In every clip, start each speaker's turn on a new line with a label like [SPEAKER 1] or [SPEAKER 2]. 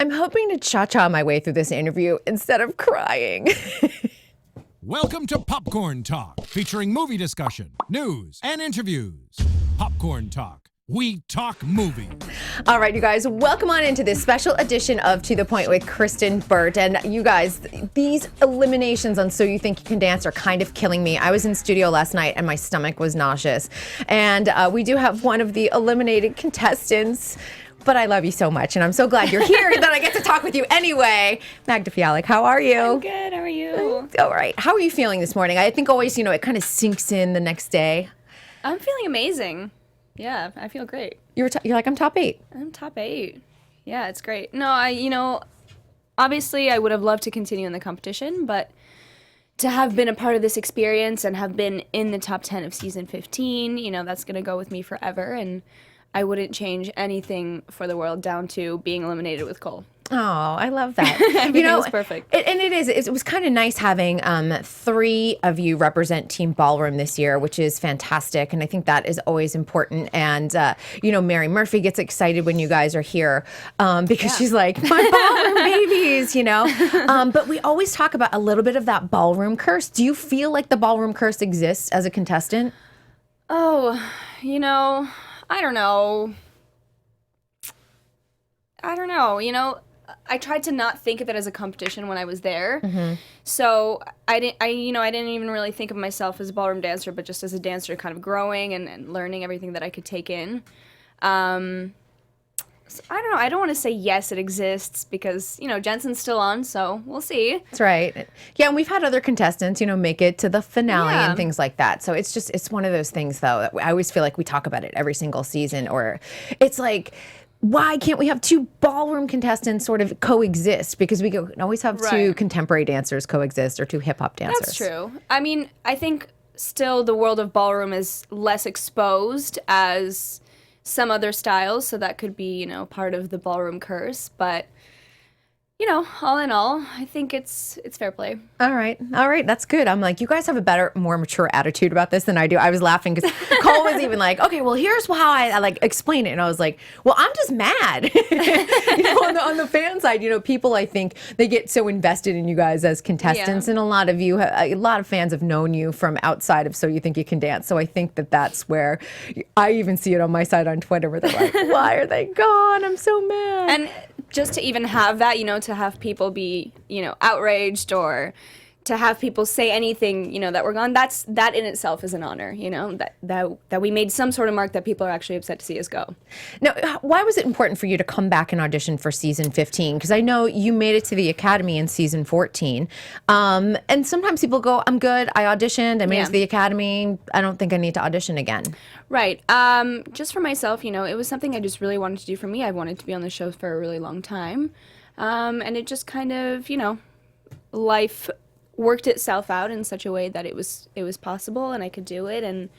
[SPEAKER 1] I'm hoping to cha-cha my way through this interview instead of crying.
[SPEAKER 2] Welcome to Popcorn Talk, featuring movie discussion, news, and interviews. Popcorn Talk. We talk movies.
[SPEAKER 1] All right, you guys, welcome on into this special edition of To The Point with Kristyn, Burtt. And you guys, these eliminations on So You Think You Can Dance are kind of killing me. I was in studio last night and my stomach was nauseous. And we do have one of the eliminated contestants. But I love you so much, and I'm so glad you're here that I get to talk with you anyway. Magda Fialek, how are you?
[SPEAKER 3] I'm good. How are you?
[SPEAKER 1] All right. How are you feeling this morning? I think always, it kind of sinks in the next day.
[SPEAKER 3] I'm feeling amazing. Yeah, I feel great.
[SPEAKER 1] You're like, I'm top 8.
[SPEAKER 3] I'm top 8. Yeah, it's great. No, obviously I would have loved to continue in the competition, but to have been a part of this experience and have been in the top 10 of season 15, that's going to go with me forever, and I wouldn't change anything for the world down to being eliminated with Cole.
[SPEAKER 1] Oh, I love that.
[SPEAKER 3] Everything was perfect.
[SPEAKER 1] And it was kind of nice having 3 of you represent Team Ballroom this year, which is fantastic. And I think that is always important. And, Mary Murphy gets excited when you guys are here because she's like, my ballroom babies, But we always talk about a little bit of that ballroom curse. Do you feel like the ballroom curse exists as a contestant?
[SPEAKER 3] Oh, I don't know. I tried to not think of it as a competition when I was there. Mm-hmm. So I didn't even really think of myself as a ballroom dancer, but just as a dancer kind of growing and learning everything that I could take in. So I don't know. I don't want to say yes, it exists because, Jensen's still on, so we'll see.
[SPEAKER 1] That's right. Yeah, and we've had other contestants, make it to the finale and things like that. So it's one of those things, though, that I always feel like we talk about it every single season, or it's like, why can't we have 2 ballroom contestants sort of coexist? Because we can always have 2 contemporary dancers coexist or 2 hip-hop dancers.
[SPEAKER 3] That's true. I mean, I think still the world of ballroom is less exposed as some other styles, so that could be, part of the ballroom curse. But, all in all, I think it's fair play.
[SPEAKER 1] All right. That's good. I'm like, you guys have a better, more mature attitude about this than I do. I was laughing because Cole was even like, okay, well, here's how I like explain it. And I was like, well, I'm just mad. On the fan side, people, I think they get so invested in you guys as contestants. Yeah. And a lot of fans have known you from outside of So You Think You Can Dance. So I think that's where I even see it on my side on Twitter where they're like, why are they gone? I'm so mad.
[SPEAKER 3] And just to even have that, to have people be, outraged or to have people say anything, that we're gone, that in itself is an honor, that we made some sort of mark that people are actually upset to see us go.
[SPEAKER 1] Now, why was it important for you to come back and audition for season 15? Because I know you made it to the Academy in season 14. And sometimes people go, I'm good, I auditioned, I made it to the Academy, I don't think I need to audition again.
[SPEAKER 3] Right. Just for myself, it was something I just really wanted to do for me. I wanted to be on the show for a really long time. And it just kind of, life worked itself out in such a way that it was possible and I could do it, and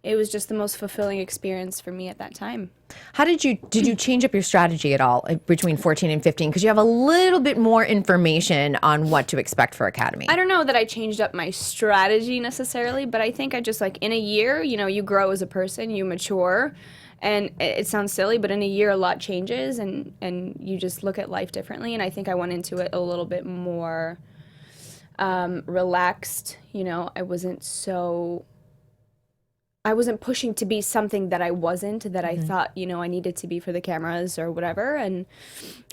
[SPEAKER 3] it was just the most fulfilling experience for me at that time.
[SPEAKER 1] How did you change up your strategy at all between 14 and 15? Because you have a little bit more information on what to expect for Academy.
[SPEAKER 3] I don't know that I changed up my strategy necessarily, but I think I just in a year, you grow as a person, you mature. And it sounds silly, but in a year, a lot changes, and you just look at life differently. And I think I went into it a little bit more relaxed. I wasn't pushing to be something that I wasn't, that I thought, I needed to be for the cameras or whatever. And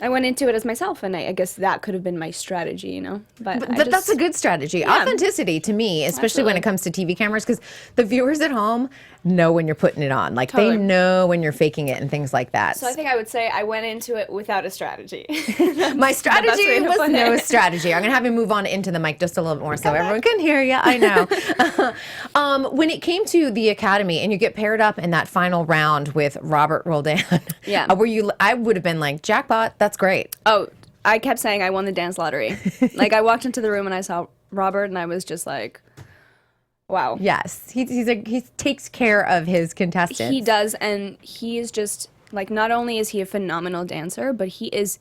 [SPEAKER 3] I went into it as myself, and I guess that could have been my strategy, But
[SPEAKER 1] that's a good strategy. Yeah. Authenticity to me, especially when it comes to TV cameras, because the viewers at home know when you're putting it on. Like, totally. They know when you're faking it and things like that.
[SPEAKER 3] So I think I would say I went into it without a strategy.
[SPEAKER 1] My strategy was no strategy. I'm going to have you move on into the mic just a little bit more so everyone can hear you. I know. When it came to the Academy and you get paired up in that final round with Robert Roldan, I would have been like, jackpot, that's great.
[SPEAKER 3] Oh, I kept saying I won the dance lottery. I walked into the room and I saw Robert and I was just like, wow.
[SPEAKER 1] Yes, he takes care of his contestants.
[SPEAKER 3] He does, and he is just, not only is he a phenomenal dancer, but he is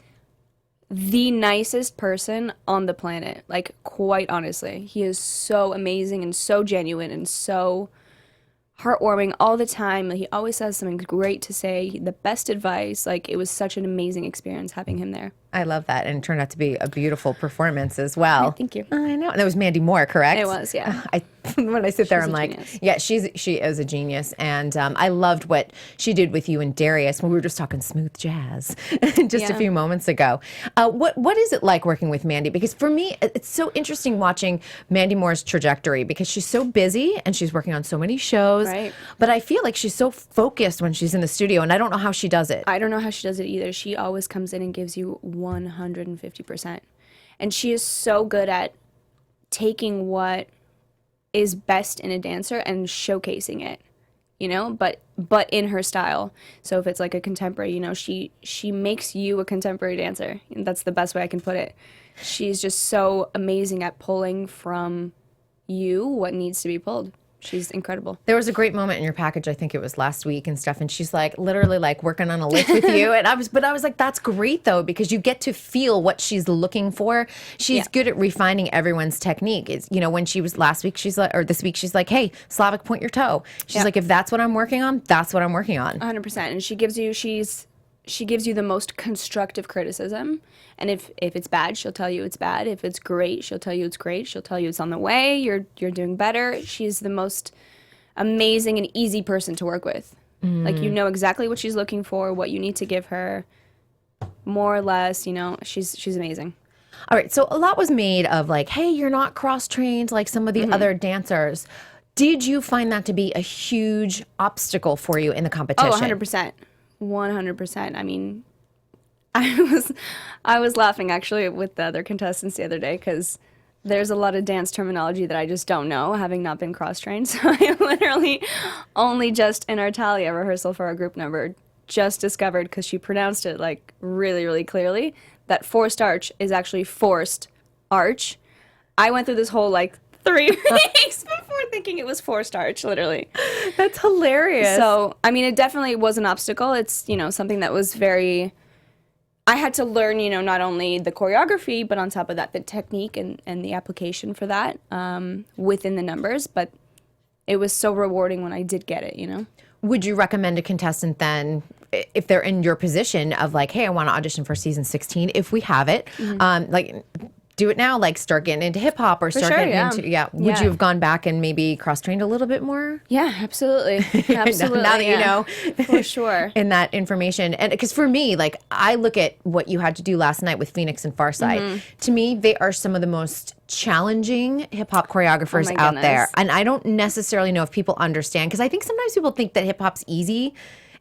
[SPEAKER 3] the nicest person on the planet. Quite honestly. He is so amazing and so genuine and so heartwarming all the time. He always has something great to say, the best advice. Like, it was such an amazing experience having him there.
[SPEAKER 1] I love that. And it turned out to be a beautiful performance as well.
[SPEAKER 3] Thank you.
[SPEAKER 1] I know. And that was Mandy Moore, correct?
[SPEAKER 3] It was, yeah.
[SPEAKER 1] When I sit there, I'm
[SPEAKER 3] a
[SPEAKER 1] like,
[SPEAKER 3] genius.
[SPEAKER 1] yeah, she is a genius. And I loved what she did with you and Darius when we were just talking smooth jazz just a
[SPEAKER 3] Yeah.
[SPEAKER 1] few moments ago. What is it like working with Mandy? Because for me, it's so interesting watching Mandy Moore's trajectory because she's so busy and she's working on so many shows.
[SPEAKER 3] Right.
[SPEAKER 1] But I feel like she's so focused when she's in the studio, and I don't know how she does it.
[SPEAKER 3] I don't know how she does it either. She always comes in and gives you 150%. And she is so good at taking what is best in a dancer and showcasing it, you know, but in her style. So if it's like a contemporary, you know, she makes you a contemporary dancer. And that's the best way I can put it. She's just so amazing at pulling from you what needs to be pulled. She's incredible.
[SPEAKER 1] There was a great moment in your package, I think it was last week and stuff, and she's like literally like working on a lick with you. And I was like, that's great though, because you get to feel what she's looking for. She's good at refining everyone's technique. It's, you know, when she was last week, she's like, or this week, she's like, hey, Slavic, point your toe. She's like, if that's what I'm working on, that's what I'm working on.
[SPEAKER 3] 100%. And she gives you the most constructive criticism. And if it's bad, she'll tell you it's bad. If it's great, she'll tell you it's great. She'll tell you it's on the way. You're doing better. She's the most amazing and easy person to work with. Like, you know exactly what she's looking for, what you need to give her, more or less, you know. She's amazing.
[SPEAKER 1] All right, so a lot was made of like, hey, you're not cross-trained like some of the other dancers. Did you find that to be a huge obstacle for you in the competition?
[SPEAKER 3] Oh, 100%. 100%. I mean, I was laughing actually with the other contestants the other day because there's a lot of dance terminology that I just don't know, having not been cross-trained. So I literally only just in our Talia rehearsal for our group number just discovered, because she pronounced it like really, really clearly, that forced arch is actually forced arch. I went through this whole like 3 weeks before thinking it was forced arch, literally.
[SPEAKER 1] That's hilarious.
[SPEAKER 3] So, I mean, it definitely was an obstacle. It's, you know, something that was very... I had to learn, you know, not only the choreography, but on top of that, the technique and the application for that within the numbers. But it was so rewarding when I did get it, you know?
[SPEAKER 1] Would you recommend a contestant then, if they're in your position of like, hey, I want to audition for season 16, if we have it, like... do it now, like start getting into hip hop or start getting into, would you have gone back and maybe cross-trained a little bit more?
[SPEAKER 3] Yeah, absolutely. Absolutely.
[SPEAKER 1] Now that you know.
[SPEAKER 3] For sure.
[SPEAKER 1] In that information. And because for me, like I look at what you had to do last night with Phoenix and Farside. To me, they are some of the most challenging hip hop choreographers out there. And I don't necessarily know if people understand, because I think sometimes people think that hip hop's easy.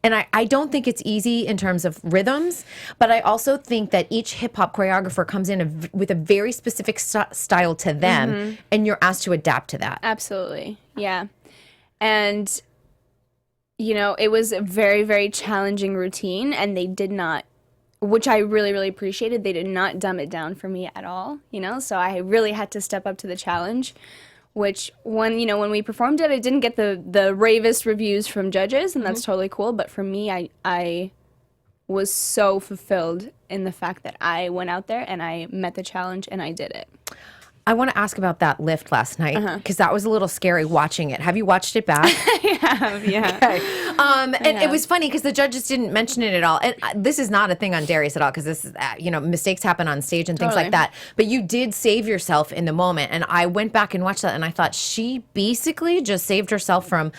[SPEAKER 1] And I don't think it's easy in terms of rhythms, but I also think that each hip-hop choreographer comes in with a very specific style to them, and you're asked to adapt to that.
[SPEAKER 3] Absolutely, yeah. And, you know, it was a very, very challenging routine, and they did not, which I really, really appreciated, they did not dumb it down for me at all, you know? So I really had to step up to the challenge. Which when we performed it, I didn't get the ravest reviews from judges, and that's totally cool. But for me, I was so fulfilled in the fact that I went out there and I met the challenge and I did it.
[SPEAKER 1] I want to ask about that lift last night, because that was a little scary watching it. Have you watched it back?
[SPEAKER 3] I have, yeah.
[SPEAKER 1] Okay. And it was funny because the judges didn't mention it at all. And this is not a thing on Darius at all, because this is, mistakes happen on stage and things like that. But you did save yourself in the moment. And I went back and watched that, and I thought she basically just saved herself from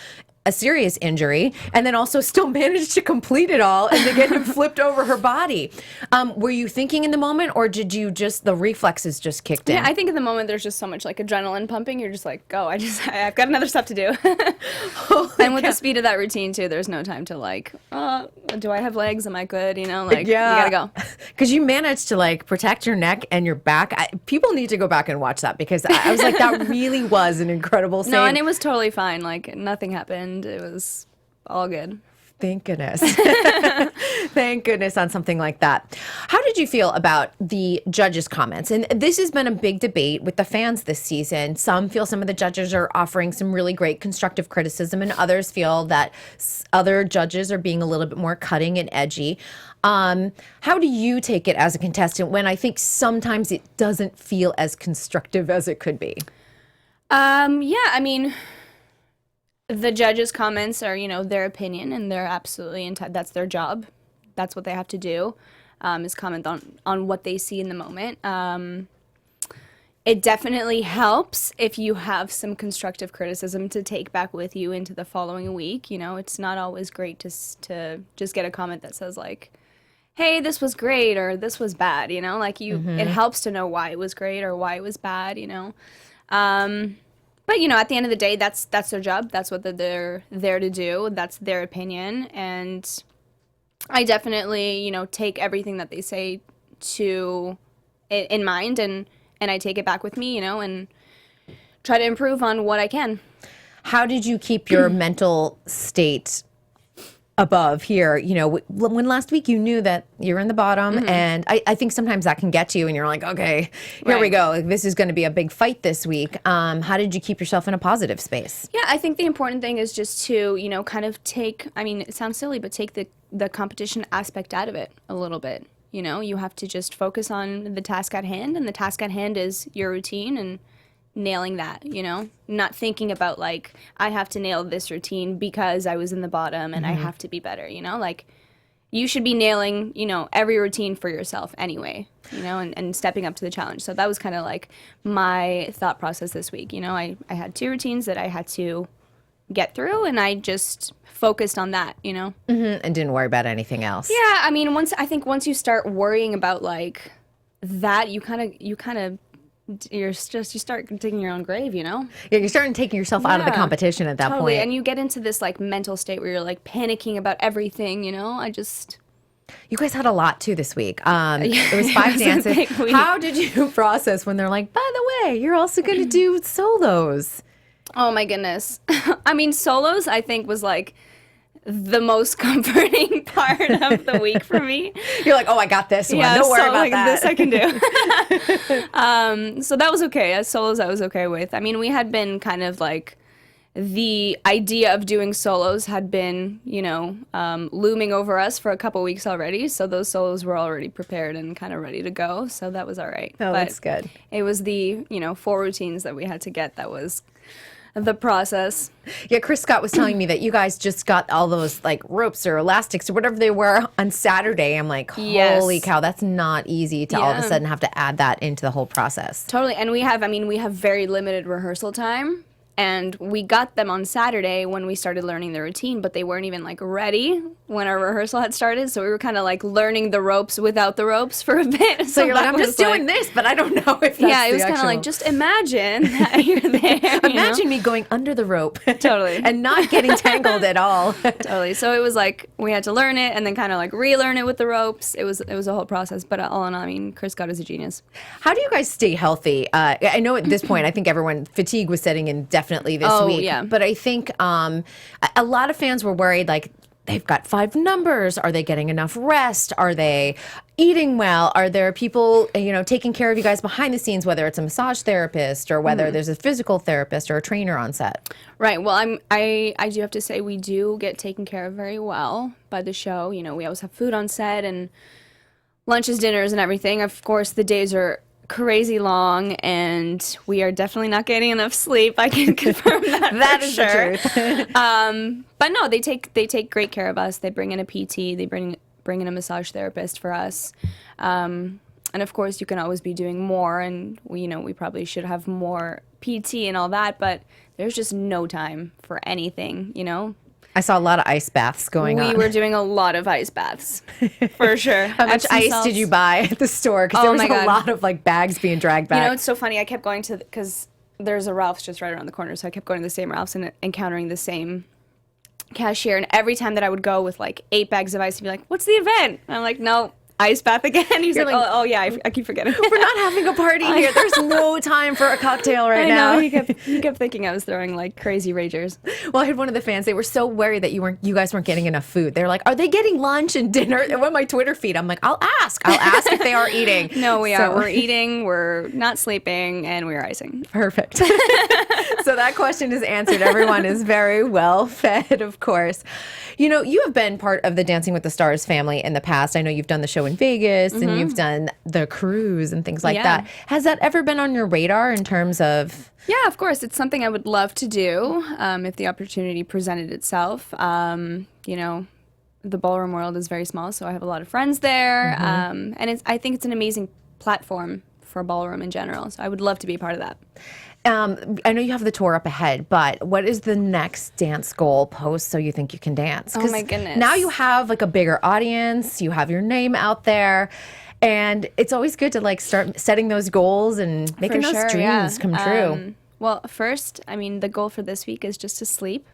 [SPEAKER 1] a serious injury, and then also still managed to complete it all and to get him flipped over her body. Were you thinking in the moment, or did you just, the reflexes just kicked in?
[SPEAKER 3] Yeah, I think in the moment there's just so much like adrenaline pumping. You're just like, go, I've got another stuff to do. And with the speed of that routine too, there's no time to like, do I have legs? Am I good? You know, like, you gotta go.
[SPEAKER 1] Because you managed to like protect your neck and your back. People need to go back and watch that, because I was like, that really was an incredible save.
[SPEAKER 3] No, and it was totally fine. Like, nothing happened. It was all good.
[SPEAKER 1] Thank goodness. Thank goodness on something like that. How did you feel about the judges' comments? And this has been a big debate with the fans this season. Some feel some of the judges are offering some really great constructive criticism, and others feel that other judges are being a little bit more cutting and edgy. How do you take it as a contestant when I think sometimes it doesn't feel as constructive as it could be?
[SPEAKER 3] Yeah, I mean, The judges' comments are, their opinion, and they're absolutely that's their job. That's what they have to do, is comment on what they see in the moment. It definitely helps if you have some constructive criticism to take back with you into the following week. It's not always great to just get a comment that says like, hey, this was great or this was bad, it helps to know why it was great or why it was bad, But, at the end of the day, that's their job. That's what they're there to do. That's their opinion. And I definitely, take everything that they say in mind, and I take it back with me, and try to improve on what I can.
[SPEAKER 1] How did you keep your mental state above here? When last week you knew that you're in the bottom, and I think sometimes that can get to you and you're like, okay, here we go. This is going to be a big fight this week. How did you keep yourself in a positive space?
[SPEAKER 3] Yeah, I think the important thing is just to, kind of take, it sounds silly, but take the competition aspect out of it a little bit. You have to just focus on the task at hand, and the task at hand is your routine and nailing that, not thinking about like, I have to nail this routine because I was in the bottom and I have to be better, like you should be nailing, every routine for yourself anyway, and stepping up to the challenge. So that was kind of like my thought process this week. I had 2 routines that I had to get through, and I just focused on that,
[SPEAKER 1] And didn't worry about anything else.
[SPEAKER 3] Yeah, once you start worrying about like that, you start digging your own grave,
[SPEAKER 1] Yeah, you're starting taking yourself out of the competition at that point.
[SPEAKER 3] And you get into this like mental state where you're like panicking about everything,
[SPEAKER 1] You guys had a lot too this week. It was 5 dances. How did you process when they're like, by the way, you're also going to do solos?
[SPEAKER 3] Oh my goodness. Solos I think was like the most comforting part of the week for me.
[SPEAKER 1] You're like, oh, I got this one. Don't worry about that.
[SPEAKER 3] This I can do. So that was okay. As solos, I was okay with. We had been kind of like, the idea of doing solos had been, looming over us for a couple weeks already. So those solos were already prepared and kind of ready to go. So that was all right.
[SPEAKER 1] Oh, that's good.
[SPEAKER 3] It was the, 4 routines that we had to get that was the process.
[SPEAKER 1] Yeah, Chris Scott was telling me that you guys just got all those like ropes or elastics or whatever they were on Saturday. I'm like, holy cow, that's not easy to all of a sudden have to add that into the whole process.
[SPEAKER 3] Totally. And we have very limited rehearsal time. And we got them on Saturday when we started learning the routine, but they weren't even like ready when our rehearsal had started. So we were kind of like learning the ropes without the ropes for a bit.
[SPEAKER 1] So you're like, I'm just doing this, but I don't know if that's
[SPEAKER 3] it was kind of like, just imagine that you're there.
[SPEAKER 1] Imagine me going under the rope.
[SPEAKER 3] Totally.
[SPEAKER 1] And not getting tangled at all.
[SPEAKER 3] Totally. So it was like, we had to learn it and then kind of like relearn it with the ropes. It was a whole process, but all in all, Chris Scott is a genius.
[SPEAKER 1] How do you guys stay healthy? I know at this point, I think fatigue was setting in definitely this week.
[SPEAKER 3] Yeah.
[SPEAKER 1] But I think a lot of fans were worried, like, they've got 5 numbers. Are they getting enough rest? Are they eating well? Are there people, taking care of you guys behind the scenes, whether it's a massage therapist or whether there's a physical therapist or a trainer on set?
[SPEAKER 3] Right. Well, I do have to say we do get taken care of very well by the show. We always have food on set and lunches, dinners, and everything. Of course, the days are crazy long, and we are definitely not getting enough sleep. I can confirm that.
[SPEAKER 1] That is
[SPEAKER 3] sure.
[SPEAKER 1] the truth.
[SPEAKER 3] But no, they take great care of us. They bring in a PT. They bring in a massage therapist for us. And of course, you can always be doing more, and we probably should have more PT and all that. But there's just no time for anything.
[SPEAKER 1] I saw a lot of ice baths going on.
[SPEAKER 3] We were doing a lot of ice baths, for sure.
[SPEAKER 1] How much ice did you buy at the store? Because there was a lot of like bags being dragged back.
[SPEAKER 3] It's so funny. I kept going because there's a Ralph's just right around the corner, so I kept going to the same Ralph's and encountering the same cashier. And every time that I would go with like 8 bags of ice, he'd be like, "What's the event?" And I'm like, "No, ice bath again." He's like, "Oh yeah, I keep forgetting.
[SPEAKER 1] We're not having a party here. There's no time for a cocktail right now."
[SPEAKER 3] I know. He kept thinking I was throwing like crazy ragers.
[SPEAKER 1] Well, I had one of the fans. They were so worried that you guys weren't getting enough food. They're like, "Are they getting lunch and dinner?" And on my Twitter feed, I'm like, I'll ask if they are eating."
[SPEAKER 3] No, we are. We're eating. We're not sleeping, and we're icing.
[SPEAKER 1] Perfect. So that question is answered. Everyone is very well fed, of course. You have been part of the Dancing with the Stars family in the past. I know you've done the show in Vegas and you've done the cruise and things like that. Has that ever been on your radar in terms of?
[SPEAKER 3] Yeah, of course. It's something I would love to do if the opportunity presented itself. You know, the ballroom world is very small, so I have a lot of friends there. And I think it's an amazing platform for ballroom in general. So I would love to be a part of that.
[SPEAKER 1] I know you have the tour up ahead, but what is the next dance goal post so you think you can dance?
[SPEAKER 3] Oh my goodness.
[SPEAKER 1] Now you have like a bigger audience, you have your name out there, and it's always good to like start setting those goals and making those dreams come true.
[SPEAKER 3] Well, first, I mean, the goal for this week is just to sleep.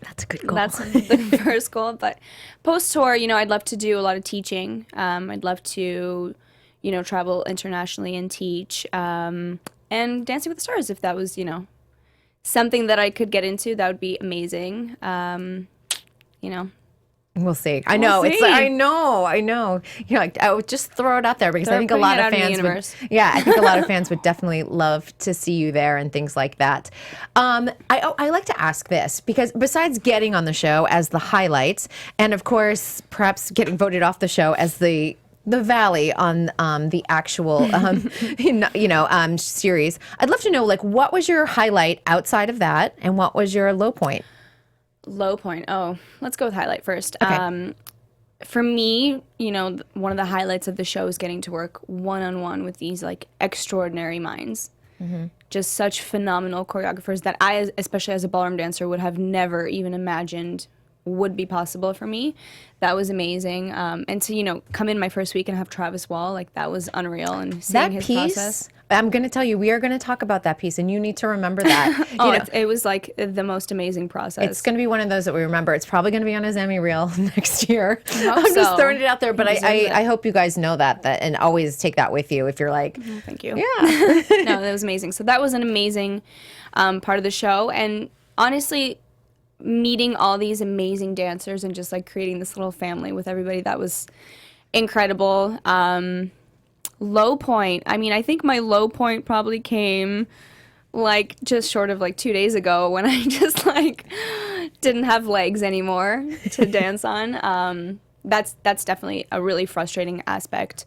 [SPEAKER 1] That's a good goal.
[SPEAKER 3] That's the first goal. But post-tour, you know, I'd love to do a lot of teaching. I'd love to, you know, travel internationally and teach. And Dancing with the Stars, if that was, you know, something that I could get into, that would be amazing. You know.
[SPEAKER 1] We'll see. I know.
[SPEAKER 3] We'll
[SPEAKER 1] It's
[SPEAKER 3] see.
[SPEAKER 1] like, I know. You know, like, I would just throw it out there because I think a lot of fans would, I think a lot of fans would definitely love to see you there and things like that. I like to ask this because besides getting on the show as the highlights, and of course, perhaps getting voted off the show as the valley on the actual series, I'd love to know, like, what was your highlight outside of that, and what was your low point?
[SPEAKER 3] Low point. Oh, let's go with highlight first.
[SPEAKER 1] Okay.
[SPEAKER 3] For me, you know, one of the highlights of the show is getting to work one-on-one with these like extraordinary minds. Just such phenomenal choreographers that I, especially as a ballroom dancer, would have never even imagined would be possible for me. That was amazing. And to, you know, come in my first week and have Travis Wall, like that was unreal. And seeing his process.
[SPEAKER 1] I'm going to tell you, we are going to talk about that piece, and you need to remember that.
[SPEAKER 3] It was like the most amazing process.
[SPEAKER 1] It's going to be one of those that we remember. It's probably going to be on his Emmy reel next year. I'm
[SPEAKER 3] so.
[SPEAKER 1] just throwing it out there, but I hope you guys know that and always take that with you if you're like,
[SPEAKER 3] thank you.
[SPEAKER 1] Yeah.
[SPEAKER 3] No, that was amazing. So that was an amazing part of the show. And honestly, meeting all these amazing dancers and just like creating this little family with everybody, that was incredible. Low point. I mean, I think my low point probably came like just short of like 2 days ago when I just like didn't have legs anymore to dance on. That's definitely a really frustrating aspect.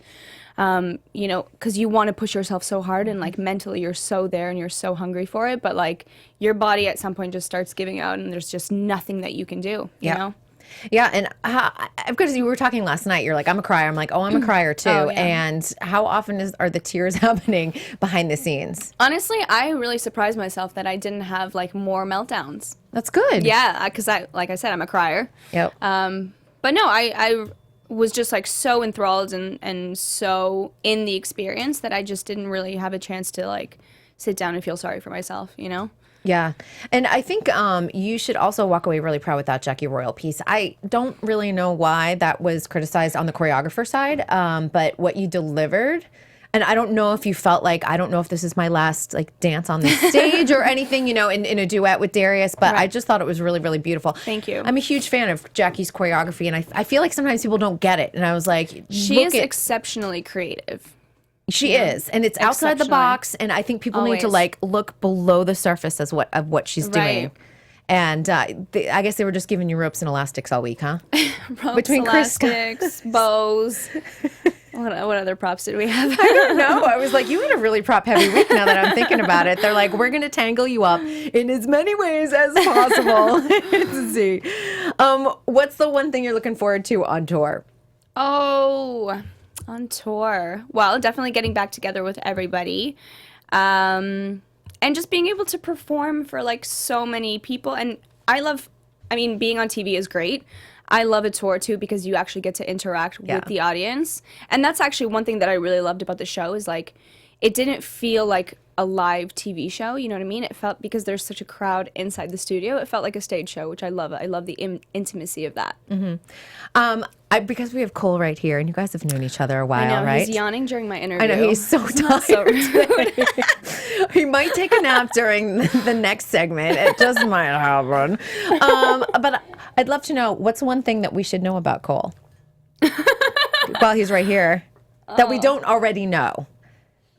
[SPEAKER 3] You know, because you want to push yourself so hard and like mentally you're so there and you're so hungry for it, but like your body at some point just starts giving out and there's just nothing that you can do, you know?
[SPEAKER 1] Yeah, and because you were talking last night, you're like, I'm a crier. I'm like, oh, I'm a crier too.
[SPEAKER 3] Oh, yeah.
[SPEAKER 1] And how often are the tears happening behind the scenes?
[SPEAKER 3] Honestly, I really surprised myself that I didn't have like more meltdowns.
[SPEAKER 1] That's good.
[SPEAKER 3] Yeah, because like I said, I'm a crier.
[SPEAKER 1] Yep.
[SPEAKER 3] But no, I was just like so enthralled and so in the experience that I just didn't really have a chance to like sit down and feel sorry for myself, you know?
[SPEAKER 1] Yeah. And I think you should also walk away really proud with that Jackie Royal piece. I don't really know why that was criticized on the choreographer side, but what you delivered, and I don't know if you felt like, I don't know if this is my last like dance on the stage or anything, you know, in a duet with Darius, but I just thought it was really, really beautiful.
[SPEAKER 3] Thank you.
[SPEAKER 1] I'm a huge fan of Jackie's choreography, and I feel like sometimes people don't get it. And I was like,
[SPEAKER 3] she is exceptionally creative.
[SPEAKER 1] She is, and it's outside the box, and I think people need to like look below the surface of what she's doing. And I guess they were just giving you ropes and elastics all week, huh?
[SPEAKER 3] Ropes,
[SPEAKER 1] Between
[SPEAKER 3] elastics, bows. What other props did we have?
[SPEAKER 1] I don't know. I was like, you had a really prop heavy week now that I'm thinking about it. They're like, we're going to tangle you up in as many ways as possible. Let's see. What's the one thing you're looking forward to on tour?
[SPEAKER 3] Oh, on tour. Well, definitely getting back together with everybody. And just being able to perform for like so many people. And being on TV is great. I love a tour too because you actually get to interact with the audience. And that's actually one thing that I really loved about the show is like, it didn't feel like a live TV show, you know what I mean? It felt, because there's such a crowd inside the studio, it felt like a stage show, which I love. I love the intimacy of that.
[SPEAKER 1] Mm-hmm. Because we have Cole right here, and you guys have known each other a while,
[SPEAKER 3] I know,
[SPEAKER 1] right?
[SPEAKER 3] He's yawning during my interview.
[SPEAKER 1] I know, he's so tired.
[SPEAKER 3] So rude.
[SPEAKER 1] He might take a nap during the next segment. It just might happen. But I'd love to know, what's one thing that we should know about Cole? While he's right here, that we don't already know.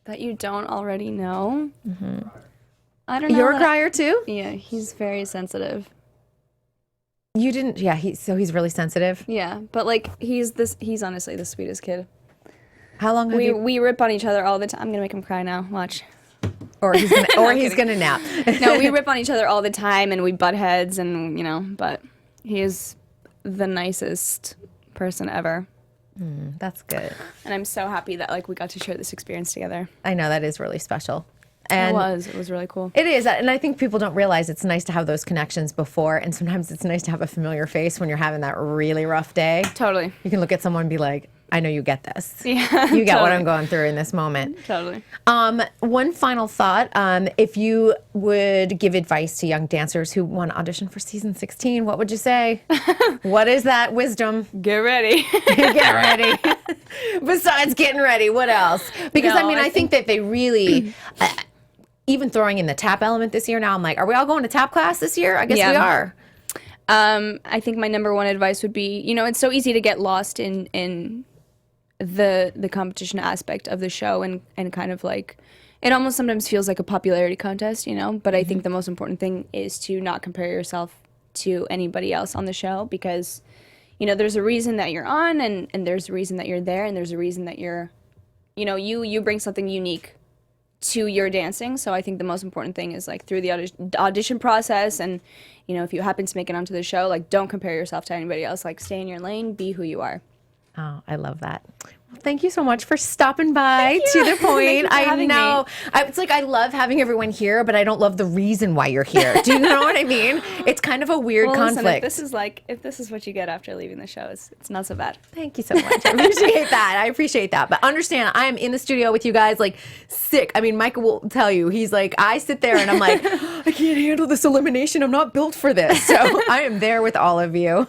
[SPEAKER 3] That you don't already know? Mm-hmm. I don't know.
[SPEAKER 1] You're a crier too?
[SPEAKER 3] Yeah, he's very sensitive.
[SPEAKER 1] You didn't, he's really sensitive.
[SPEAKER 3] Yeah, but like he's honestly the sweetest kid.
[SPEAKER 1] How long have you?
[SPEAKER 3] We rip on each other all the time. I'm gonna make him cry now. Watch.
[SPEAKER 1] Or he's gonna nap.
[SPEAKER 3] No, we rip on each other all the time, and we butt heads, and but he is the nicest person ever.
[SPEAKER 1] That's good.
[SPEAKER 3] And I'm so happy that we got to share this experience together.
[SPEAKER 1] I know that is really special. And
[SPEAKER 3] It was really cool.
[SPEAKER 1] It is, and I think people don't realize it's nice to have those connections before, and sometimes it's nice to have a familiar face when you're having that really rough day.
[SPEAKER 3] Totally.
[SPEAKER 1] You can look at someone and be like, I know you get this.
[SPEAKER 3] Yeah.
[SPEAKER 1] You get what I'm going through in this moment.
[SPEAKER 3] Totally.
[SPEAKER 1] One final thought. If you would give advice to young dancers who want to audition for season 16, what would you say? What is that wisdom?
[SPEAKER 3] Get ready.
[SPEAKER 1] Get ready. Besides getting ready, what else? Because,
[SPEAKER 3] No,
[SPEAKER 1] I think that they really... even throwing in the tap element this year now, I'm like, are we all going to tap class this year? I guess we are.
[SPEAKER 3] I think my number one advice would be, it's so easy to get lost in the competition aspect of the show and kind of it almost sometimes feels like a popularity contest, but I think the most important thing is to not compare yourself to anybody else on the show because, there's a reason that you're on and there's a reason that you're there and there's a reason that you're, you bring something unique to your dancing. So I think the most important thing is through the audition process and, if you happen to make it onto the show, don't compare yourself to anybody else. Stay in your lane, be who you are.
[SPEAKER 1] Oh, I love that. Well, thank you so much for stopping by to the point.
[SPEAKER 3] I
[SPEAKER 1] know. It's I love having everyone here, but I don't love the reason why you're here. Do you know what I mean? It's kind of a weird conflict.
[SPEAKER 3] Listen, if this is what you get after leaving the show, it's not so bad.
[SPEAKER 1] Thank you so much. I appreciate that. But understand, I am in the studio with you guys sick. Micah will tell you. He's I sit there and I'm I can't handle this elimination. I'm not built for this. So I am there with all of you.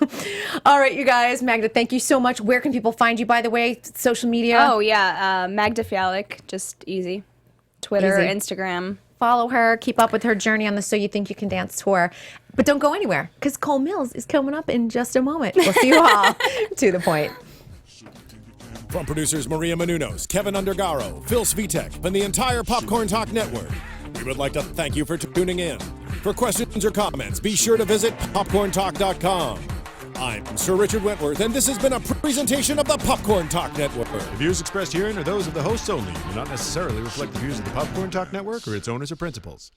[SPEAKER 1] All right, you guys. Magda, thank you so much. Where can people find you, by the way? Social media?
[SPEAKER 3] Oh, yeah. Magda Fialek. Just easy. Twitter, Instagram.
[SPEAKER 1] Follow her. Keep up with her journey on the So You Think You Can Dance tour. But don't go anywhere because Cole Mills is coming up in just a moment. We'll see you all to the point.
[SPEAKER 2] From producers Maria Menounos, Kevin Undergaro, Phil Svitek, and the entire Popcorn Talk Network, we would like to thank you for tuning in. For questions or comments, be sure to visit popcorntalk.com. I'm Sir Richard Wentworth, and this has been a presentation of the Popcorn Talk Network.
[SPEAKER 4] The views expressed herein are those of the hosts only and do not necessarily reflect the views of the Popcorn Talk Network or its owners or principals.